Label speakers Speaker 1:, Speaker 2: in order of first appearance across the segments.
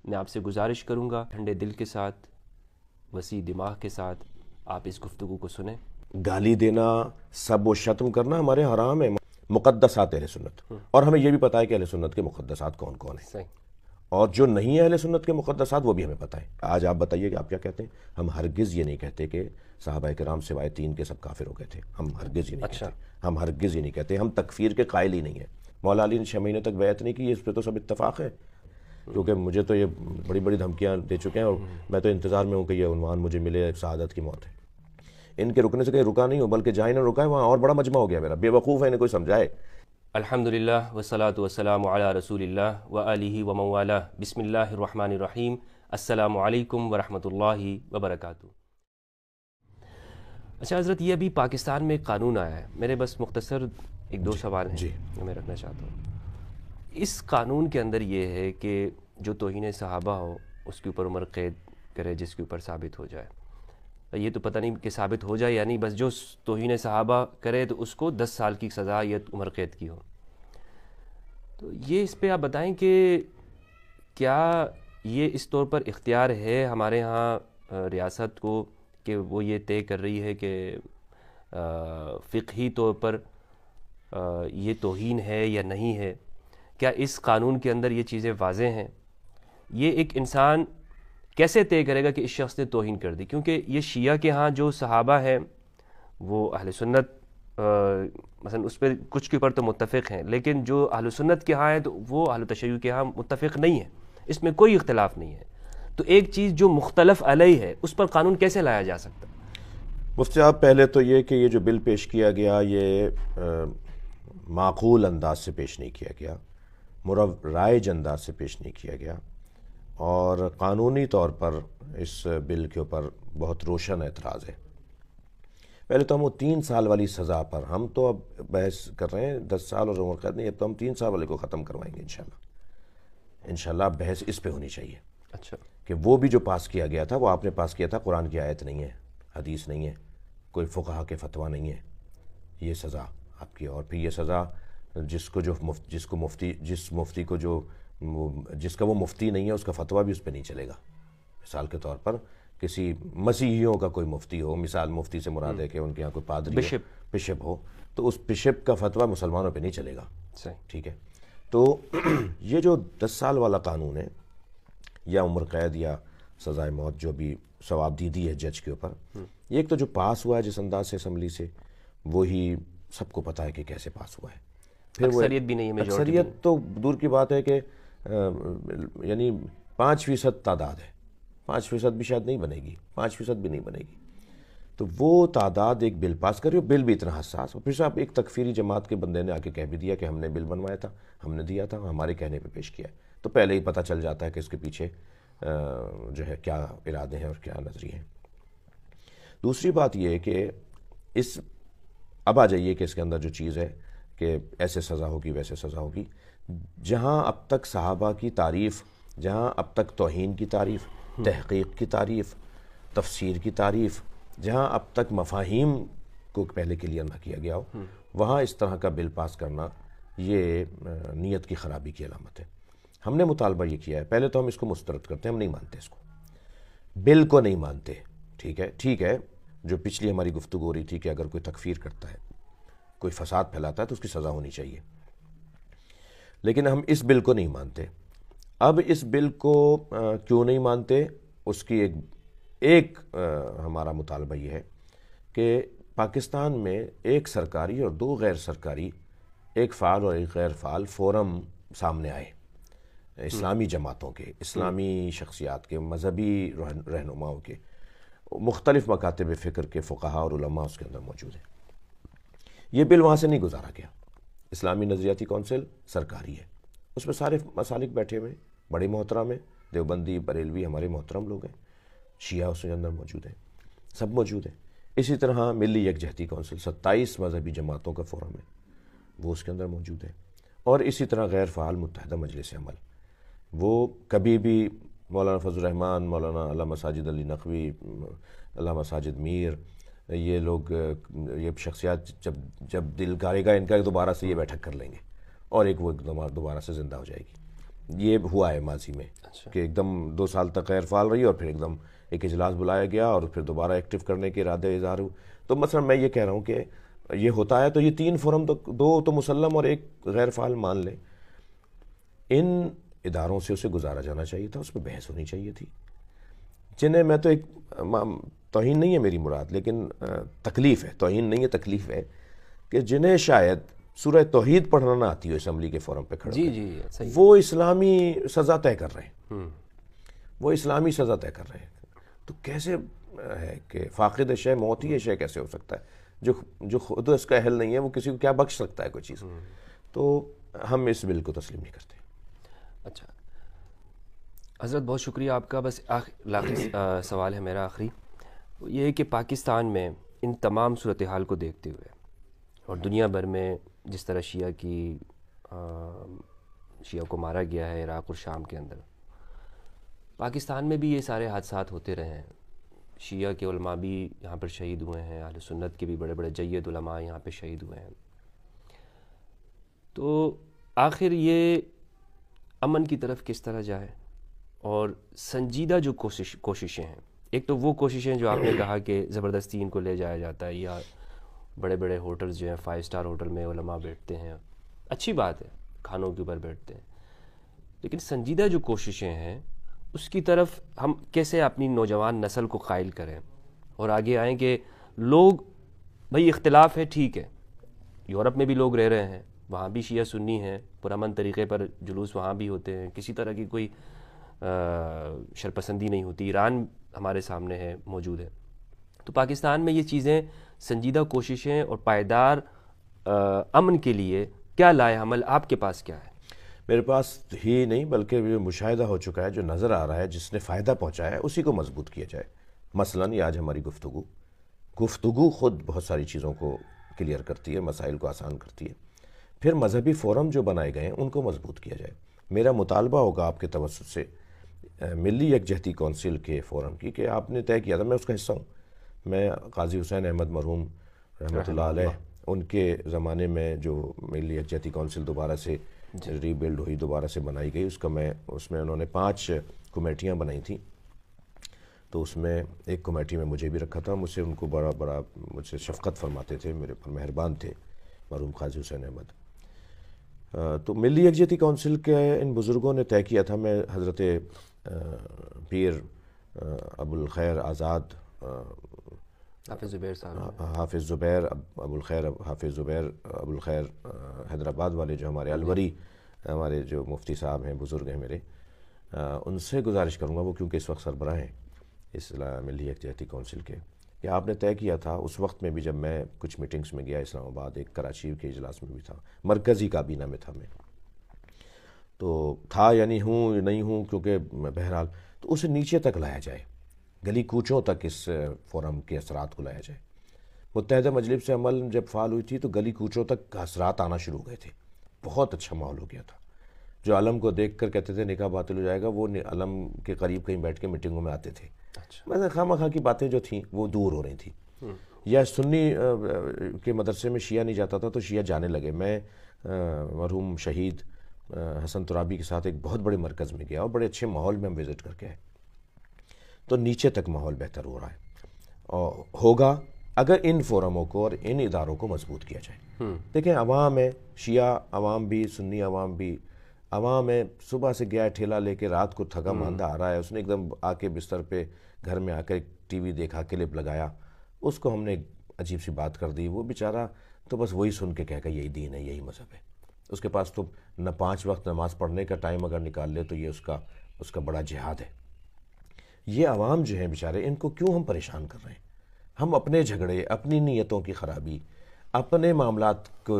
Speaker 1: میں آپ سے گزارش کروں گا ٹھنڈے دل کے ساتھ، وسیع دماغ کے ساتھ آپ اس گفتگو کو سنیں۔
Speaker 2: گالی دینا، سب و شتم کرنا ہمارے حرام ہے، مقدسات اہل سنت، اور ہمیں یہ بھی پتہ ہے کہ اہل سنت کے مقدسات کون کون ہیں،
Speaker 1: صحیح۔
Speaker 2: اور جو نہیں ہے اہل سنت کے مقدسات وہ بھی ہمیں پتہ ہے۔ آج آپ بتائیے کہ آپ کیا کہتے ہیں؟ ہم ہرگز یہ نہیں کہتے کہ صحابہ کرام سوائے 3 کے سب کافر ہو گئے تھے، ہم ہرگز یہ نہیں کہتے، ہم ہرگز یہ نہیں کہتے، ہم تکفیر کے قائل ہی نہیں ہیں۔ مولا علی نے 6 مہینے تک بیعت نہیں کی، اس پہ تو سب اتفاق ہے، کیونکہ مجھے تو یہ بڑی بڑی دھمکیاں دے چکے ہیں، اور میں تو انتظار میں ہوں کہ یہ عنوان مجھے ملے، سعادت کی موت ہے۔ ان کے رکنے سے کہیں رکا نہیں ہو، بلکہ جہاں انہوں نے رکا ہے وہاں اور بڑا مجمع ہو گیا میرا، بے وقوف ہے، انہیں کوئی سمجھائے۔
Speaker 1: الحمدللہ والصلاة والسلام علی رسول اللہ وآلہ ومن والہ، بسم اللہ الرحمن الرحیم، السلام علیکم ورحمۃ اللہ وبرکاتہ۔ اچھا حضرت، یہ ابھی پاکستان میں ایک قانون آیا ہے، میرے بس مختصر 1-2 سوال ہیں جو میں رکھنا چاہتا ہوں۔ اس قانون کے اندر یہ ہے کہ جو توہین صحابہ ہو اس کے اوپر عمر قید کرے جس کے اوپر ثابت ہو جائے۔ یہ تو پتہ نہیں کہ ثابت ہو جائے یا نہیں، بس جو توہین صحابہ کرے تو اس کو 10 سال کی سزا یا عمر قید کی ہو۔ تو یہ اس پہ آپ بتائیں کہ کیا یہ اس طور پر اختیار ہے ہمارے ہاں ریاست کو کہ وہ یہ طے کر رہی ہے کہ فقہی طور پر یہ توہین ہے یا نہیں ہے؟ کیا اس قانون کے اندر یہ چیزیں واضح ہیں؟ یہ ایک انسان کیسے طے کرے گا کہ اس شخص نے توہین کر دی؟ کیونکہ یہ شیعہ کے ہاں جو صحابہ ہیں وہ اہل سنت مثلا اس پہ کچھ کے اوپر تو متفق ہیں، لیکن جو اہل سنت کے ہاں ہیں تو وہ اہل تشیع کے ہاں متفق نہیں ہیں، اس میں کوئی اختلاف نہیں ہے۔ تو ایک چیز جو مختلف علیہ ہے اس پر قانون کیسے لایا جا سکتا؟
Speaker 2: مفتی صاحب، پہلے تو یہ کہ یہ جو بل پیش کیا گیا یہ معقول انداز سے پیش نہیں کیا گیا، رائج انداز سے پیش نہیں کیا گیا، اور قانونی طور پر اس بل کے اوپر بہت روشن اعتراض ہے۔ پہلے تو ہم وہ 3 سال والی سزا پر، ہم تو اب بحث کر رہے ہیں 10 سال اور عمر قید نہیں، اب تو ہم 3 سال والے کو ختم کروائیں گے انشاءاللہ۔ بحث اس پہ ہونی چاہیے
Speaker 1: اچھا
Speaker 2: کہ وہ بھی جو پاس کیا گیا تھا وہ آپ نے پاس کیا تھا، قرآن کی آیت نہیں ہے، حدیث نہیں ہے، کوئی فقہا کے فتویٰ نہیں ہے، یہ سزا آپ کی۔ اور پھر یہ سزا جس مفتی کو جس کا وہ مفتی نہیں ہے اس کا فتویٰ بھی اس پہ نہیں چلے گا۔ مثال کے طور پر کسی مسیحیوں کا کوئی مفتی ہو، مثال مفتی سے مراد ہے کہ ان کے یہاں کوئی پادری ہو، بشپ ہو، تو اس بشپ کا فتویٰ مسلمانوں پہ نہیں چلے گا، ٹھیک ہے؟ تو یہ جو 10 سال والا قانون ہے یا عمر قید یا سزائے موت جو بھی ثوابدیدی ہے جج کے اوپر، یہ ایک تو جو پاس ہوا ہے جس انداز سے اسمبلی سے، وہی سب کو پتہ ہے کہ کیسے پاس ہوا ہے۔ پھر
Speaker 1: اکثریت بھی نہیں ہے،
Speaker 2: اکثریت تو دور کی بات ہے کہ یعنی 5% تعداد ہے، 5% بھی شاید نہیں بنے گی، 5% بھی نہیں بنے گی۔ تو وہ تعداد ایک بل پاس کری، بل بھی اتنا حساس، اور پھر صاحب ایک تکفیری جماعت کے بندے نے آ کے کہہ بھی دیا کہ ہم نے بل بنوایا تھا، ہم نے دیا تھا، ہمارے کہنے پہ پیش کیا ہے، تو پہلے ہی پتہ چل جاتا ہے کہ اس کے پیچھے جو ہے کیا ارادے ہیں اور کیا نظریے ہیں۔ دوسری بات یہ ہے کہ اب آ جائیے کہ اس کے اندر جو چیز ہے کہ ایسے سزا ہوگی ویسے سزا ہوگی، جہاں اب تک صحابہ کی تعریف، جہاں اب تک توہین کی تعریف، تحقیق کی تعریف، تفسیر کی تعریف، جہاں اب تک مفاہیم کو پہلے کلیئر نہ کیا گیا ہو، وہاں اس طرح کا بل پاس کرنا یہ نیت کی خرابی کی علامت ہے۔ ہم نے مطالبہ یہ کیا ہے، پہلے تو ہم اس کو مسترد کرتے ہیں، ہم نہیں مانتے اس کو، بل کو نہیں مانتے، ٹھیک ہے، جو پچھلی ہماری گفتگو ہو رہی تھی کہ اگر کوئی تکفیر کرتا ہے، کوئی فساد پھیلاتا ہے تو اس کی سزا ہونی چاہیے، لیکن ہم اس بل کو نہیں مانتے۔ اب اس بل کو کیوں نہیں مانتے، اس کی ایک ہمارا مطالبہ یہ ہے کہ پاکستان میں ایک سرکاری اور 2 غیر سرکاری، ایک فعال اور ایک غیر فعال فورم سامنے آئے، اسلامی جماعتوں کے، اسلامی شخصیات کے، مذہبی رہنماؤں کے، مختلف مکاتب فکر کے فقہاء اور علماء اس کے اندر موجود ہیں۔ یہ بل وہاں سے نہیں گزارا گیا۔ اسلامی نظریاتی کونسل سرکاری ہے، اس میں سارے مسالک بیٹھے ہوئے، بڑے محترم ہیں، دیوبندی بریلوی ہمارے محترم لوگ ہیں، شیعہ اس کے اندر موجود ہیں، سب موجود ہیں۔ اسی طرح ملی یکجہتی کونسل 27 مذہبی جماعتوں کا فورم ہے، وہ اس کے اندر موجود ہے، اور اسی طرح غیر فعال متحدہ مجلس عمل، وہ کبھی بھی مولانا فضل الرحمن، مولانا علامہ ساجد علی نقوی، علامہ ساجد میر، یہ لوگ، یہ شخصیات جب دل کرے گا ان کا دوبارہ سے یہ بیٹھک کر لیں گے، اور ایک وہ دوبارہ سے زندہ ہو جائے گی۔ یہ ہوا ہے ماضی میں کہ ایک دم 2 سال تک غیر فعال رہی اور پھر ایک دم ایک اجلاس بلایا گیا اور پھر دوبارہ ایکٹیو کرنے کے ارادے اظہار ہوئے. تو مثلا میں یہ کہہ رہا ہوں کہ یہ ہوتا ہے تو یہ 3 فورم تو 2 تو مسلم اور 1 غیر فعال مان لیں. ان اداروں سے اسے گزارا جانا چاہیے تھا, اس پہ بحث ہونی چاہیے تھی, جنہیں میں تو ایک توہین نہیں ہے میری مراد, لیکن تکلیف ہے, توہین نہیں ہے تکلیف ہے کہ جنہیں شاید سورہ توحید پڑھنا نہ آتی ہو اسمبلی کے فورم پہ کھڑے وہ اسلامی سزا طے کر رہے ہیں, وہ اسلامی سزا طے کر رہے ہیں. تو کیسے ہے کہ فاقد شے موتی ہے شے کیسے ہو سکتا ہے, جو خود اس کا اہل نہیں ہے وہ کسی کو کیا بخش سکتا ہے کوئی چیز. تو ہم اس بل کو تسلیم نہیں کرتے.
Speaker 1: اچھا حضرت بہت شکریہ آپ کا. بس سوال ہے میرا آخری, یہ ہے کہ پاکستان میں ان تمام صورتحال کو دیکھتے ہوئے اور دنیا بھر میں جس طرح شیعہ کو مارا گیا ہے عراق اور شام کے اندر, پاکستان میں بھی یہ سارے حادثات ہوتے رہے ہیں. شیعہ کے علماء بھی یہاں پر شہید ہوئے ہیں, اہل سنت کے بھی بڑے بڑے جید علماء یہاں پہ شہید ہوئے ہیں. تو آخر یہ امن کی طرف کس طرح جائے, اور سنجیدہ جو کوششیں ہیں, ایک تو وہ کوششیں جو آپ نے کہا کہ زبردستی ان کو لے جایا جاتا ہے, یا بڑے بڑے ہوٹلز جو ہیں 5 اسٹار ہوٹل میں علماء بیٹھتے ہیں, اچھی بات ہے, کھانوں کے اوپر بیٹھتے ہیں, لیکن سنجیدہ جو کوششیں ہیں اس کی طرف ہم کیسے اپنی نوجوان نسل کو قائل کریں اور آگے آئیں کہ لوگ بھئی اختلاف ہے ٹھیک ہے, یورپ میں بھی لوگ رہ رہے ہیں, وہاں بھی شیعہ سنی ہیں, پرامن طریقے پر جلوس وہاں بھی ہوتے ہیں, کسی طرح کی کوئی شرپسندی نہیں ہوتی, ایران ہمارے سامنے ہے موجود ہے. تو پاکستان میں یہ چیزیں سنجیدہ کوششیں اور پائیدار امن کے لیے کیا لائے عمل آپ کے پاس کیا ہے؟
Speaker 2: میرے پاس ہی نہیں بلکہ جو مشاہدہ ہو چکا ہے, جو نظر آ رہا ہے, جس نے فائدہ پہنچایا ہے اسی کو مضبوط کیا جائے. مثلاً یہ آج ہماری گفتگو خود بہت ساری چیزوں کو کلیئر کرتی ہے, مسائل کو آسان کرتی ہے. پھر مذہبی فورم جو بنائے گئے ہیں ان کو مضبوط کیا جائے. میرا مطالبہ ہوگا آپ کے توسط سے ملی یکجہتی کونسل کے فورم کی, کہ آپ نے طے کیا تھا, میں اس کا حصہ ہوں, میں قاضی حسین احمد مرحوم رحمۃ اللہ علیہ ان کے زمانے میں جو ملی یکجہتی کونسل دوبارہ سے ری بلڈ ہوئی, دوبارہ سے بنائی گئی, اس میں انہوں نے 5 کمیٹیاں بنائی تھیں. تو اس میں ایک کمیٹی میں مجھے بھی رکھا تھا. مجھ سے ان کو بڑا مجھ سے شفقت فرماتے تھے, میرے پر مہربان تھے مرحوم قاضی حسین احمد. تو ملی یکجہتی کونسل کے ان بزرگوں نے طے کیا تھا, میں حضرت پیر ابو الخیر آزاد
Speaker 1: حافظ زبیر صاحب,
Speaker 2: حافظ زبیر ابو الخیر حیدرآباد والے, جو ہمارے الوری ہمارے جو مفتی صاحب ہیں, بزرگ ہیں میرے, ان سے گزارش کروں گا, وہ کیونکہ اس وقت سربراہ ہیں اس ملی یکجہتی کونسل کے, کہ آپ نے طے کیا تھا اس وقت میں بھی جب میں کچھ میٹنگز میں گیا اسلام آباد, ایک کراچی کے اجلاس میں بھی تھا, مرکزی کابینہ میں تھا میں, تو تھا یعنی ہوں نہیں ہوں, کیونکہ بہرحال تو اسے نیچے تک لایا جائے, گلی کوچوں تک اس فورم کے اثرات کو لایا جائے. متحدہ مجلس سے عمل جب فعال ہوئی تھی تو گلی کوچوں تک اثرات آنا شروع ہو گئے تھے, بہت اچھا ماحول ہو گیا تھا. جو علم کو دیکھ کر کہتے تھے نکاح باطل ہو جائے گا, وہ علم کے قریب کہیں بیٹھ کے میٹنگوں میں آتے تھے. مثلا خواہ مخواہ کی باتیں جو تھیں وہ دور ہو رہی تھیں. یا سنی کے مدرسے میں شیعہ نہیں جاتا تھا تو شیعہ جانے لگے. میں مرحوم شہید حسن ترابی کے ساتھ ایک بہت بڑے مرکز میں گیا اور بڑے اچھے ماحول میں ہم وزٹ کر کے آئے. تو نیچے تک ماحول بہتر ہو رہا ہے اور ہوگا اگر ان فورموں کو اور ان اداروں کو مضبوط کیا جائے. دیکھیں عوام ہے, شیعہ عوام بھی, سنی عوام بھی. عوام ہے صبح سے گیا ٹھیلا لے کے, رات کو تھکا ماندہ آ رہا ہے, اس نے ایک دم آ کے بستر پہ گھر میں آ کر ٹی وی دیکھا, کلپ لگایا, اس کو ہم نے عجیب سی بات کر دی. وہ بیچارہ تو بس وہی سن کے کہے گا یہی دین ہے, یہی مذہب ہے. اس کے پاس تو نہ 5 وقت نماز پڑھنے کا ٹائم اگر نکال لے تو یہ اس کا بڑا جہاد ہے. یہ عوام جو ہیں بیچارے, ان کو کیوں ہم پریشان کر رہے ہیں؟ ہم اپنے جھگڑے, اپنی نیتوں کی خرابی, اپنے معاملات کو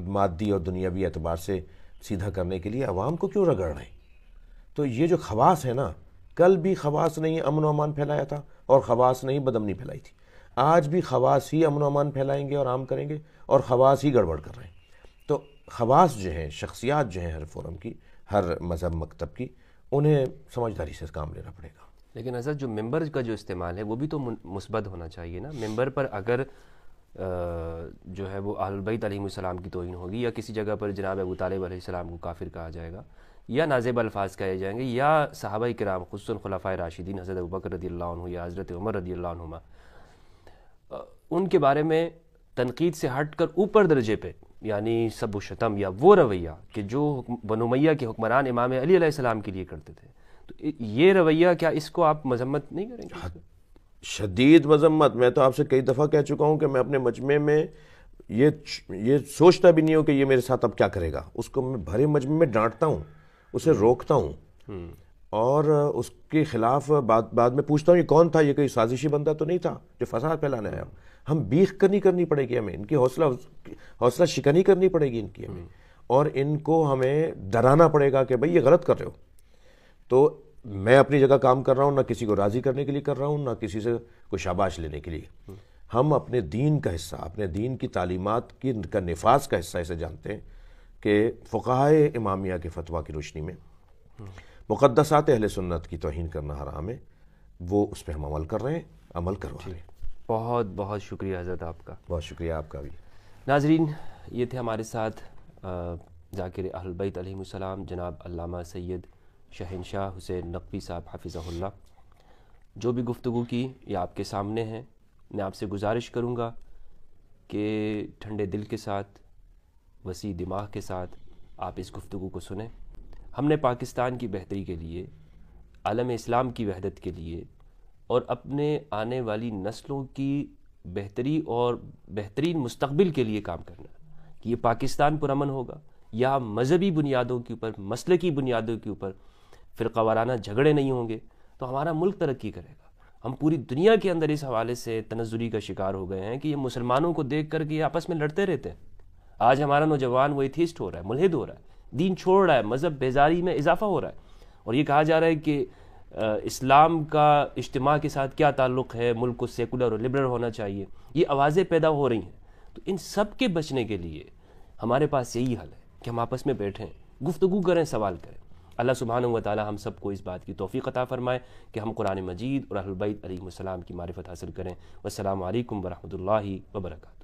Speaker 2: مادی اور دنیاوی اعتبار سے سیدھا کرنے کے لیے عوام کو کیوں رگڑ رہے ہیں؟ تو یہ جو خواص ہے نا, کل بھی خواص نے امن و امان پھیلایا تھا اور خواص نے بدامنی پھیلائی تھی. آج بھی خواص ہی امن و امان پھیلائیں گے اور عام کریں گے, اور خواص ہی گڑبڑ کر رہے ہیں. تو خواص جو ہیں, شخصیات جو ہیں ہر فورم کی, ہر مذہب مکتب کی, انہیں سمجھداری سے کام لینا پڑے گا.
Speaker 1: لیکن حضرت جو ممبر کا جو استعمال ہے وہ بھی تو مثبت ہونا چاہیے نا. ممبر پر اگر جو ہے وہ اہل البیت علیہ السلام کی توہین ہوگی, یا کسی جگہ پر جناب ابو طالب علیہ السلام کو کافر کہا جائے گا, یا نازیب الفاظ کہے جائیں گے، یا صحابہ کرام خصوصاً خلفائے راشدین حضرت ابوبکر رضی اللہ عنہ یا حضرت عمر رضی اللہ عنہما، ان کے بارے میں تنقید سے ہٹ کر اوپر درجے پہ یعنی سب و شتم یا وہ رویہ کہ جو بنو امیہ کے حکمران امام علی علیہ السلام کے لیے کرتے تھے، تو یہ رویہ کیا اس کو آپ مذمت نہیں کریں گے؟
Speaker 2: شدید مذمت. میں تو آپ سے کئی دفعہ کہہ چکا ہوں کہ میں اپنے مجمع میں یہ سوچتا بھی نہیں ہوں کہ یہ میرے ساتھ اب کیا کرے گا. اس کو میں بھرے مجمع میں ڈانٹتا ہوں، اسے روکتا ہوں، اور اس کے خلاف بعد میں پوچھتا ہوں یہ کون تھا، یہ کوئی سازشی بندہ تو نہیں تھا جو فساد پھیلانے آیا. ہم بیخ کرنی پڑے گی، ہمیں ان کی حوصلہ شکنی کرنی پڑے گی ان کی ہمیں، اور ان کو ہمیں ڈرانا پڑے گا کہ بھئی یہ غلط کر رہے ہو. تو میں اپنی جگہ کام کر رہا ہوں، نہ کسی کو راضی کرنے کے لیے کر رہا ہوں، نہ کسی سے کوئی شاباش لینے کے لیے. ہم اپنے دین کا حصہ، اپنے دین کی تعلیمات کا نفاذ کا حصہ اسے جانتے ہیں کہ فقہائے امامیہ کے فتویٰ کی روشنی میں مقدسات اہل سنت کی توہین کرنا حرام ہے. وہ اس پہ ہم عمل کر رہے ہیں، عمل کروا رہے ہیں.
Speaker 1: بہت بہت شکریہ حضرت آپ کا.
Speaker 2: بہت شکریہ آپ کا بھی.
Speaker 1: ناظرین، یہ تھے ہمارے ساتھ ذاکر اہل بیت علیہم السلام جناب علامہ سید شہنشاہ حسین نقوی صاحب حفظہ اللہ. جو بھی گفتگو کی یہ آپ کے سامنے ہیں. میں آپ سے گزارش کروں گا کہ ٹھنڈے دل کے ساتھ، وسیع دماغ کے ساتھ آپ اس گفتگو کو سنیں. ہم نے پاکستان کی بہتری کے لیے، عالم اسلام کی وحدت کے لیے، اور اپنے آنے والی نسلوں کی بہتری اور بہترین مستقبل کے لیے کام کرنا ہے کہ یہ پاکستان پرامن ہوگا، یا مذہبی بنیادوں کے اوپر، مسلکی بنیادوں کے اوپر فرقہ وارانہ جھگڑے نہیں ہوں گے تو ہمارا ملک ترقی کرے گا. ہم پوری دنیا کے اندر اس حوالے سے تنزلی کا شکار ہو گئے ہیں کہ یہ مسلمانوں کو دیکھ کر کے یہ آپس میں لڑتے رہتے ہیں. آج ہمارا نوجوان وہ ایتھیسٹ ہو رہا ہے، ملحد ہو رہا ہے، دین چھوڑ رہا ہے، مذہب بیزاری میں اضافہ ہو رہا ہے، اور یہ کہا جا رہا ہے کہ اسلام کا اجتماع کے ساتھ کیا تعلق ہے، ملک کو سیکولر اور لبرل ہونا چاہیے. یہ آوازیں پیدا ہو رہی ہیں. تو ان سب کے بچنے کے لیے ہمارے پاس یہی حل ہے کہ ہم آپس میں بیٹھیں، گفتگو کریں، سوال کریں. اللہ سبحانہ و تعالی ہم سب کو اس بات کی توفیق عطا فرمائے کہ ہم قرآن مجید اور اہل بیت علیہم السلام کی معرفت حاصل کریں. والسلام علیکم ورحمۃ اللہ وبرکاتہ.